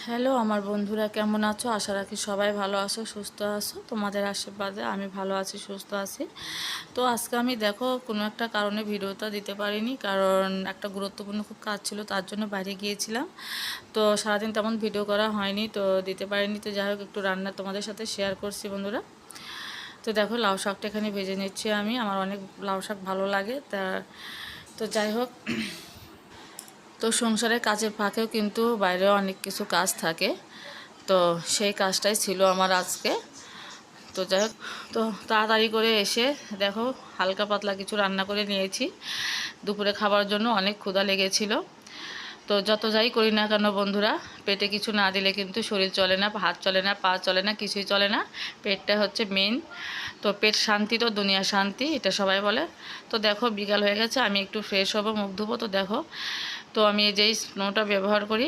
Hello আমার বন্ধুরা, কেমন আছো? আশা রাখি সবাই ভালো আছো, সুস্থ আছো। তোমাদের আশীর্বাদে আমি ভালো আছি, সুস্থ আছি। তো আজকে আমি দেখো কোনো একটা কারণে ভিডিওটা দিতে পারিনি, কারণ একটা গুরুত্বপূর্ণ খুব কাজ ছিল, তার জন্য বাইরে গিয়েছিলাম। তো সারাদিন তেমন ভিডিও করা হয়নি, তো দিতে পারিনি। তো যাই হোক, একটু রান্না তোমাদের সাথে শেয়ার করছি বন্ধুরা। তো দেখো, লাউ শাকটা এখানে ভেজে নিচ্ছি আমি। আমার অনেক লাউ শাক ভালো লাগে। তো যাই হোক, তো সংসারের কাজের ফাঁকেও কিন্তু বাইরেও অনেক কিছু কাজ থাকে। তো সেই কাজটাই ছিল আমার আজকে। তো যাই হোক, তো তাড়াতাড়ি করে এসে দেখো হালকা পাতলা কিছু রান্না করে নিয়েছি দুপুরে খাবার জন্য। অনেক ক্ষুধা লেগেছিল। তো যত যাই করি না কেন বন্ধুরা, পেটে কিছু না দিলে কিন্তু শরীর চলে না, হাত চলে না, পা চলে না, কিছুই চলে না। পেটটা হচ্ছে মেন। তো পেট শান্তি তো দুনিয়া শান্তি, এটা সবাই বলে। তো দেখো, বিকাল হয়ে গেছে, আমি একটু ফ্রেশ হবো, মুখ ধুবো। তো দেখো, তো আমি এই যেই স্নোটা ব্যবহার করি,